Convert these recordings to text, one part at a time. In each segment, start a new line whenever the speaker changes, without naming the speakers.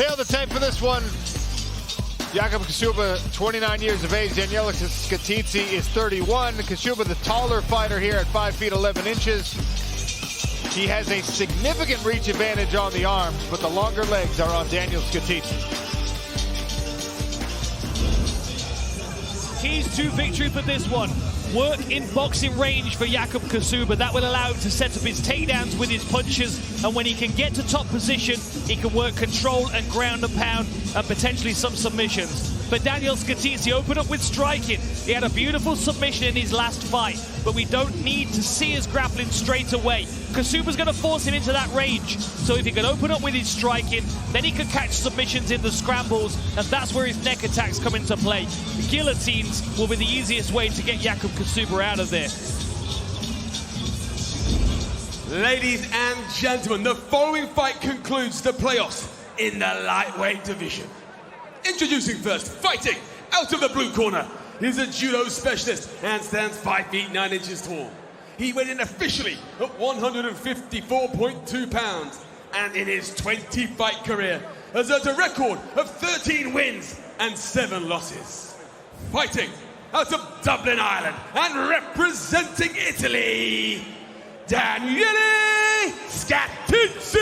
Tail the tape for this one. Jakub Kaszuba, 29 years of age. Daniele Scatizzi is 31. Kaszuba, the taller fighter here at 5 feet 11 inches. He has a significant reach advantage on the arms, but the longer legs are on Daniele Scatizzi.
Keys to victory for this one. Work in boxing range for Jakub Kaszuba. That will allow him to set up his takedowns with his punches, and when he can get to top position, he can work control and ground and pound and potentially some submissions. But Daniele Scatizzi opened up with striking. He had a beautiful submission in his last fight, but we don't need to see his grappling straight away. Kaszuba's going to force him into that range. So if he can open up with his striking, then he can catch submissions in the scrambles, and that's where his neck attacks come into play. The guillotines will be the easiest way to get Jakub Kaszuba out of there.
Ladies and gentlemen, the following fight concludes the playoffs in the lightweight division. Introducing first, fighting out of the blue corner. He's a judo specialist and stands 5 feet 9 inches tall. He weighed in officially at 154.2 pounds, and in his 20-fight career has earned a record of 13 wins and 7 losses. Fighting out of Dublin, Ireland, and representing Italy, Daniele Scatizzi.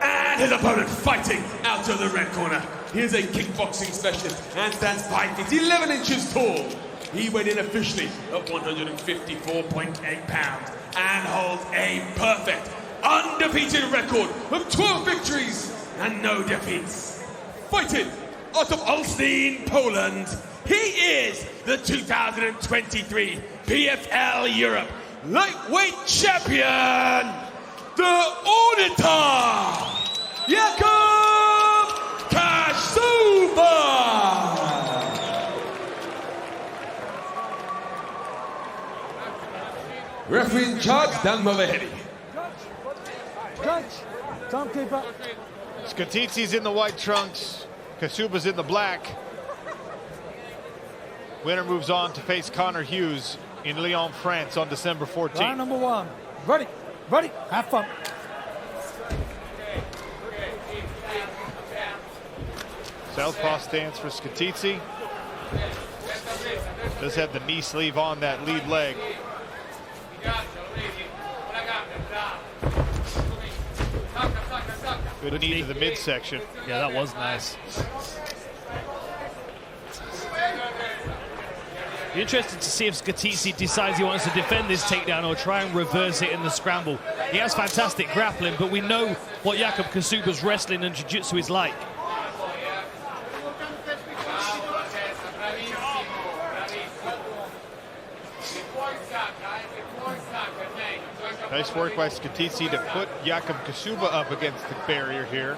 And his opponent fighting out of the red corner. He is a kickboxing specialist and stands 5 feet 11 inches tall. He weighed in officially at 154.8 pounds and holds a perfect, undefeated record of 12 victories and no defeats. Fighting out of Olsztyn, Poland, he is the 2023 PFL Europe Lightweight Champion, 𝗘𝗨𝗦𝗘, Jakub Kaszuba. Referee in charge, 𝗘𝗨𝗥𝗢𝗣𝗘.
Judge, timekeeper.
Scatizzi's in the white trunks. Kaszuba's in the black. Winner moves on to face Connor Hughes in Lyon, France on December 14th.
Round number 1. Ready, ready, have fun.
Southpaw stance for Scatizzi. Does have the knee sleeve on that lead leg. Good knee to the midsection.
Yeah, that was nice. Be interested to see if Scatizzi decides he wants to defend this takedown or try and reverse it in the scramble. He has fantastic grappling, but we know what Jakub Kaszuba's wrestling and jiu-jitsu is like.
Nice work by Scatizzi to put Jakub Kaszuba up against the barrier here.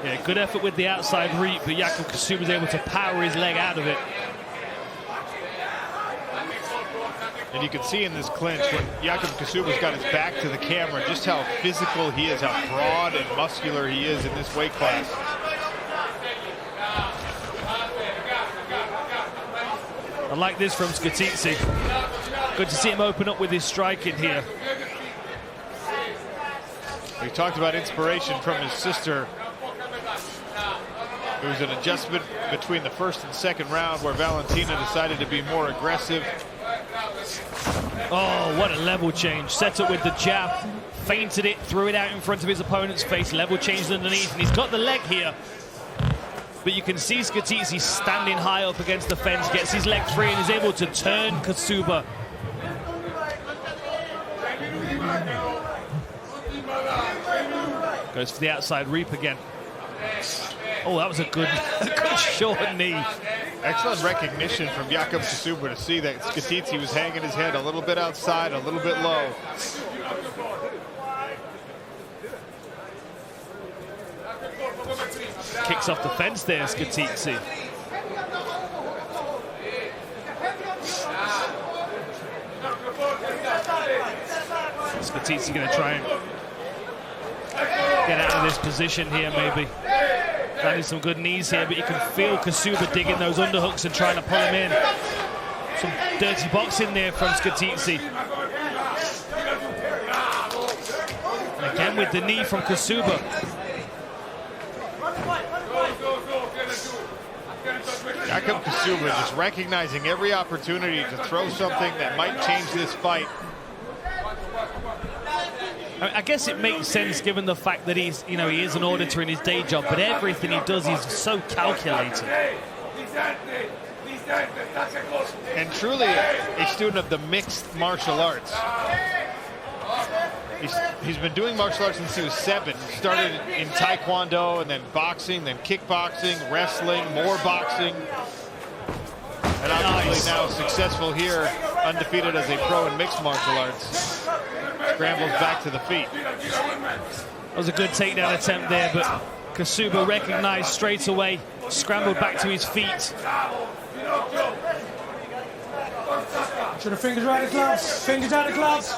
Yeah, good effort with the outside reach, but Jakub Kaszuba was able to power his leg out of it.
And you can see in this clinch when Jakub Kaszuba's got his back to the camera just how physical he is, how broad and muscular he is in this weight class.
I like this from Scatizzi. Good to see him open up with his striking here.
We talked about inspiration from his sister. It was an adjustment between the first and second round where Valentina decided to be more aggressive.
Oh, what a level change. Set up with the jab, feinted it, threw it out in front of his opponent's face, level changed underneath, and he's got the leg here. But you can see Scatizzi standing high up against the fence, gets his leg free and is able to turn Kaszuba. Goes for the outside reap again. Oh, that was a good short knee.
Excellent recognition from Jakub Kaszuba to see that Scatizzi was hanging his head a little bit outside, a little bit low.
Kicks off the fence there, Scatizzi. Scatizzi going to try and get out of this position here, maybe. Landing some good knees here, but you can feel Kaszuba digging those underhooks and trying to pull him in. Some dirty boxing there from Scatizzi. And again with the knee from Kaszuba.
Jakub Kaszuba just recognizing every opportunity to throw something that might change this fight.
I guess it makes sense given the fact that he's, he is an auditor in his day job, but everything he does is so calculated.
And truly a student of the mixed martial arts. He's been doing martial arts since he was 7. Started in taekwondo and then boxing, then kickboxing, wrestling, more boxing. And obviously now successful here, undefeated as a pro in mixed martial arts. Scrambles back to the feet.
That was a good takedown attempt there, but Kaszuba recognized straight away, scrambled back to his feet.
Should have fingers right of the gloves. Fingers out of the gloves.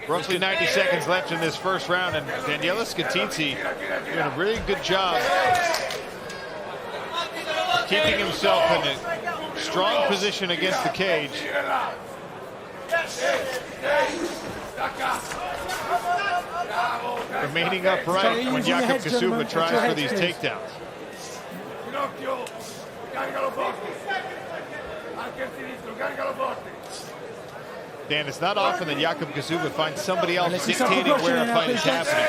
Roughly 90 seconds left in this first round, and Daniele Scatizzi doing a really good job keeping himself in a strong position against the cage. Remaining upright when Jakub Kaszuba tries for these takedowns. Dan, it's not often that Jakub Kaszuba finds somebody else dictating where a fight is happening.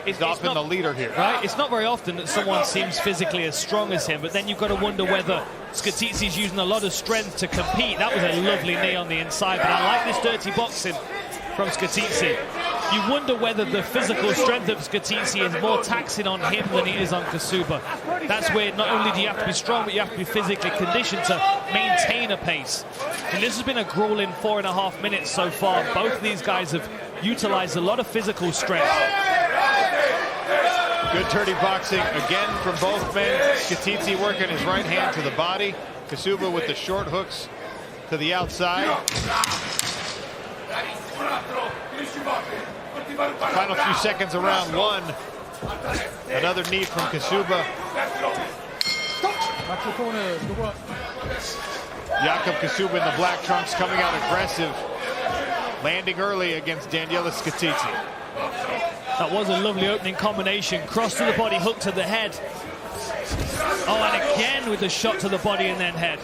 It's often the leader here.
Right? It's not very often that someone seems physically as strong as him, but then you've got to wonder whether Scatizzi's using a lot of strength to compete. That was a lovely knee on the inside, but I like this dirty boxing from Scatizzi. You wonder whether the physical strength of Scatizzi is more taxing on him than it is on Kaszuba. That's where not only do you have to be strong, but you have to be physically conditioned to maintain a pace. And this has been a grueling 4.5 minutes so far. Both of these guys have utilized a lot of physical strength.
Good dirty boxing again from both men. Scatizzi working his right hand to the body. Kaszuba with the short hooks to the outside. Final few seconds of round 1. Another knee from Kaszuba. Jakub Kaszuba in the black trunks coming out aggressive. Landing early against Daniele Scatizzi.
That was a lovely opening combination. Cross to the body, hook to the head. Oh, and again with the shot to the body and then head.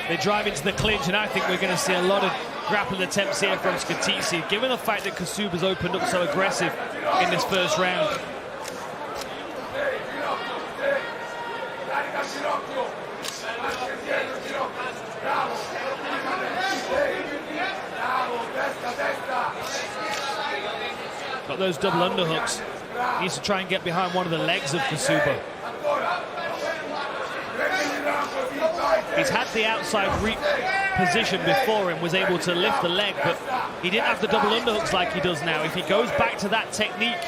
They drive into the clinch, and I think we're going to see a lot of grappling attempts here from Scatizzi, given the fact that Kaszuba's opened up so aggressive in this first round. Got those double underhooks. He needs to try and get behind one of the legs of Kaszuba. He's had the outside position before and was able to lift the leg, but he didn't have the double underhooks like he does now. If he goes back to that technique,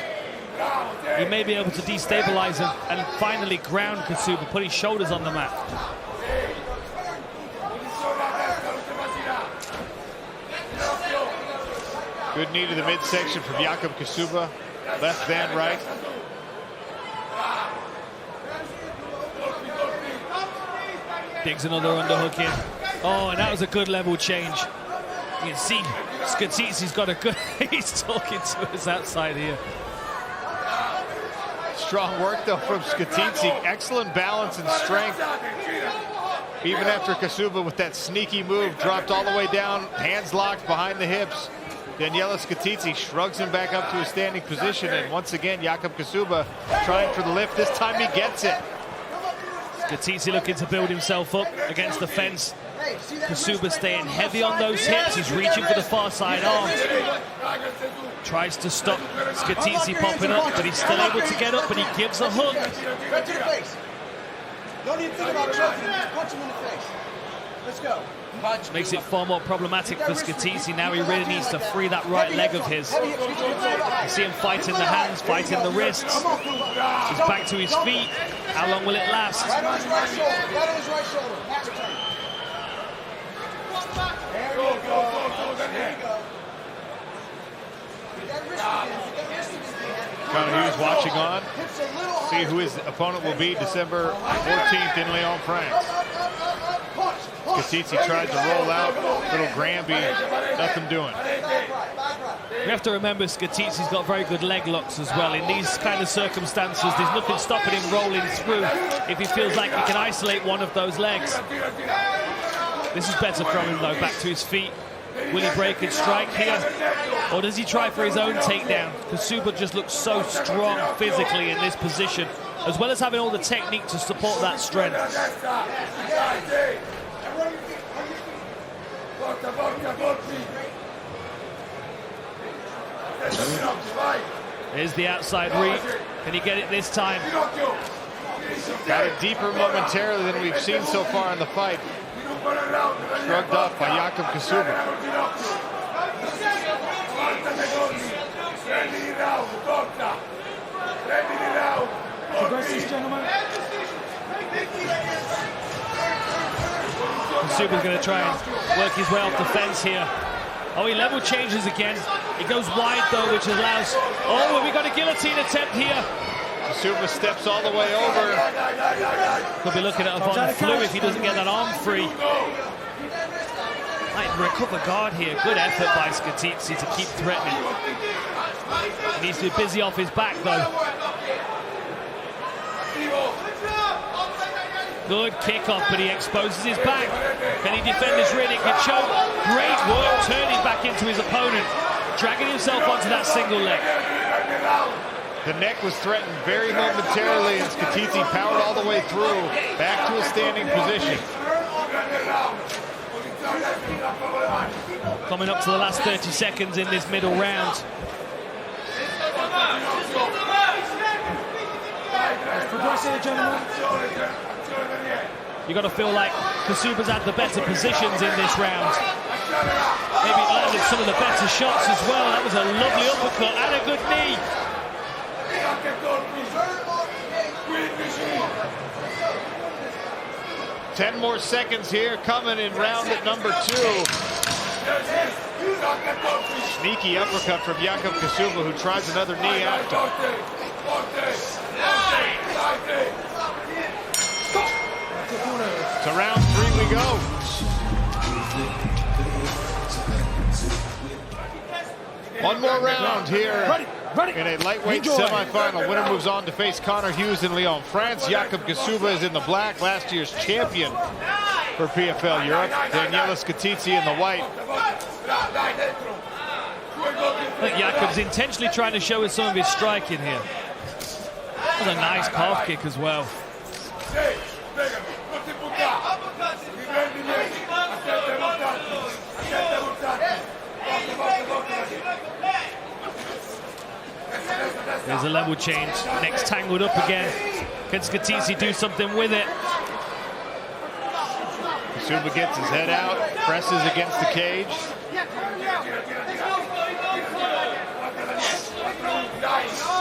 he may be able to destabilize him and finally ground Kaszuba, put his shoulders on the mat.
Good knee to the midsection from Jakub Kaszuba. Left then right.
Digs another underhook in. Oh, and that was a good level change. You can see Scatizzi's got a good... He's talking to us outside here.
Strong work, though, from Scatizzi. Excellent balance and strength. Even after Kaszuba, with that sneaky move, dropped all the way down, hands locked behind the hips. Daniele Scatizzi shrugs him back up to a standing position, and once again, Jakub Kaszuba trying for the lift. This time he gets it.
Scatizzi looking to build himself up against the fence. Kaszuba staying heavy on those hips. He's reaching for the far side arm. Tries to stop Scatizzi popping up, but he's still able to get up, but he gives a hook.
Don't even think about choking. Punch him in the face. Let's go.
Makes it far more problematic for Scatizzi. Now he really needs to free that right leg of his. You see him fighting the hands, fighting the wrists. He's back to his feet. How long will it last?
Right on his right shoulder. Right on his right shoulder. Match turn. There you go. There you go.
Connor Hughes watching on. See who his opponent will be December 14th in Lyon, France. Scatizzi tried to roll out. Little 𝗟𝗦𝗡𝗏, nothing doing.
We have to remember Scatizzi's got very good leg locks as well. In these kind of circumstances, there's nothing stopping him rolling through if he feels like he can isolate one of those legs. This is better from him, though. Back to his feet. Will he break and strike here? Or does he try for his own takedown? Kaszuba just looks so strong physically in this position, as well as having all the technique to support that strength. Here's the outside reach. Can he get it this time?
Got it deeper momentarily than we've seen so far in the fight. Shrugged off by Jakub Kaszuba.
Kasuba's going to try and work his way off the fence here. Oh, he level changes again. He goes wide, though, which allows... Oh, we got a guillotine attempt here.
Kaszuba steps all the way over.
Could be looking at a Von Flue if he doesn't get that arm free. Might recover guard here. Good effort by Scatizzi to keep threatening. He needs to be busy off his back, though. Good kickoff, but he exposes his back. Can he defend his rear naked choke? Great work turning back into his opponent, dragging himself onto that single leg.
The neck was threatened very momentarily, and Scatizzi powered all the way through, back to a standing position.
Coming up to the last 30 seconds in this middle round. You got to feel like Kasuba's had the better positions in this round. Maybe landed some of the better shots as well. That was a lovely uppercut and a good knee.
10 more seconds here, coming in round at number 2. Sneaky uppercut from Jakub Kaszuba, who tries another knee after. To round 3 we go. One more round here in a lightweight semifinal. Winner moves on to face Connor Hughes in Lyon, France. Jakub Kaszuba is in the black, last year's champion for PFL Europe. Daniele Scatizzi in the white.
I think Jakub's intentionally trying to show us some of his striking here. That was a nice calf kick as well. There's a level change. Neck's tangled up again. Can Scatizzi do something with it?
Kaszuba gets his head out, presses against the cage.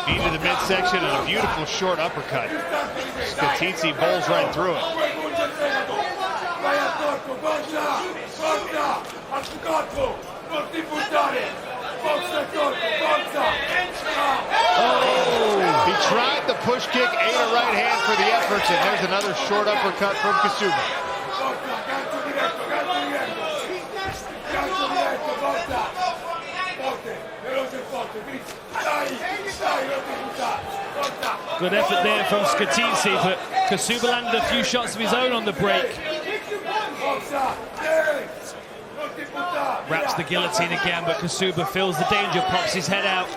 Knee to the midsection and a beautiful short uppercut. Scatizzi bowls right through it. Oh, he tried the push kick, ate a right hand for the efforts, and there's another short uppercut from Kaszuba.
Good effort there from Scatizzi, but Kaszuba landed a few shots of his own on the break. Wraps the guillotine again, but Kaszuba feels the danger, pops his head out.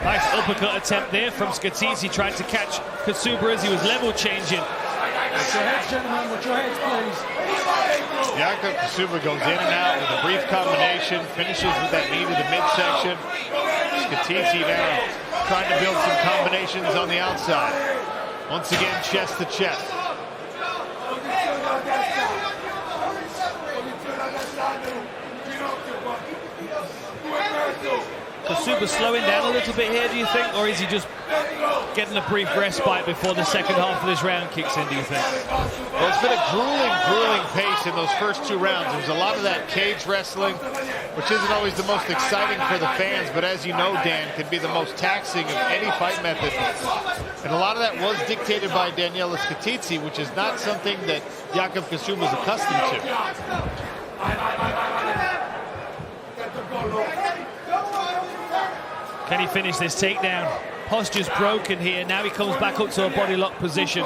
Nice uppercut attempt there from Scatizzi, trying to catch Kaszuba as he was level changing.
Watch your heads, gentlemen, watch your heads, please.
Jakub Kaszuba goes in and out with a brief combination, finishes with that knee to the midsection. Scatizzi now trying to build some combinations on the outside. Once again, chest to chest.
Kaszuba slowing down a little bit here, do you think? Or is he just getting a brief respite before the second half of this round kicks in, do you think?
Well, it's been a grueling pace in those first 2 rounds. There's a lot of that cage wrestling, which isn't always the most exciting for the fans, but as you know, Dan, can be the most taxing of any fight method. And a lot of that was dictated by Daniele Scatizzi, which is not something that Jakub Kaszuba is accustomed to.
Can he finish this takedown? Posture's broken here. Now he comes back up to a body lock position.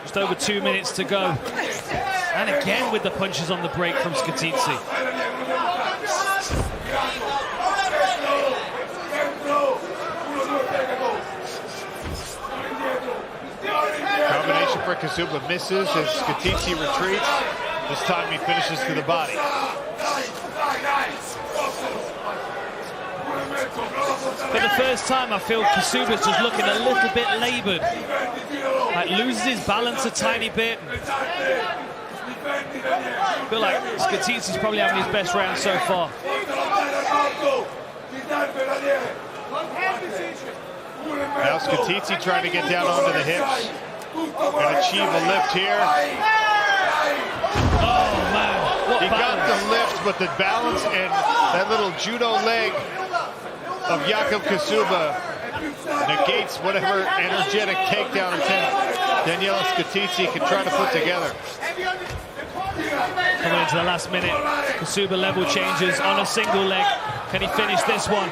Just over 2 minutes to go. And again with the punches on the break from Scatizzi.
Combination for Kaszuba misses as Scatizzi retreats. This time he finishes to the body.
For the first time, I feel Kaszuba's just looking a little bit labored. Like loses his balance a tiny bit. I feel like Scatizzi's probably having his best round so far.
Now Scatizzi trying to get down onto the hips and achieve a lift here.
Oh man, what
he
balance.
got the lift, but the balance and that little judo leg of Jakub Kaszuba negates whatever energetic takedown attempt Daniele Scatizzi can try to put together.
Coming into the last minute, Kaszuba level changes on a single leg. Can he finish this one?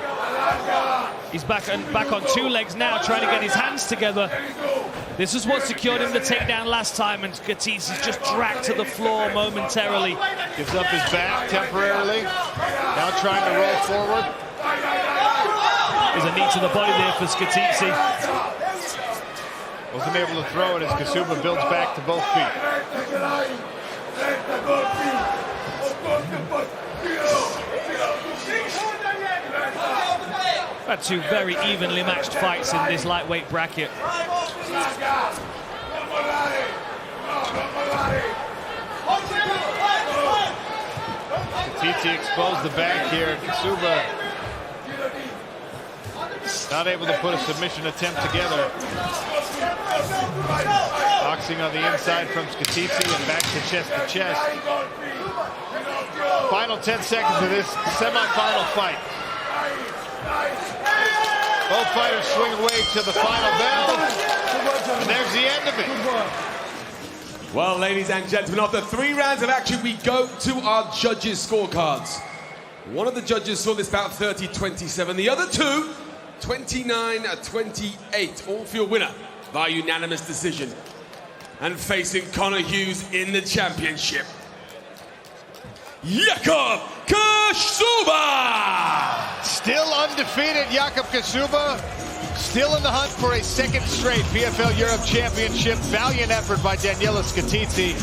He's back on 2 legs now, trying to get his hands together. This is what secured him the takedown last time, and Scatizzi's just dragged to the floor momentarily.
Gives up his back temporarily. Now trying to roll forward.
There's a knee to the body there for Scatizzi.
Wasn't able to throw it as Kaszuba builds back to both feet.
Had 2 very evenly matched fights in this lightweight bracket.
Scatizzi exposed the back here. Kaszuba not able to put a submission attempt together. Boxing on the inside from Scatizzi and back to chest. Final 10 seconds of this semi-final fight. Both fighters swing away to the final bell. And there's the end of it.
Well, ladies and gentlemen, after 3 rounds of action, we go to our judges' scorecards. One of the judges saw this bout 30-27. The other 2, 29-28. All for your winner by unanimous decision. And facing Conor Hughes in the championship, Jakub Kaszuba!
Still undefeated, Jakub Kaszuba. Still in the hunt for a 2nd straight PFL Europe Championship. Valiant effort by Daniele Scatizzi.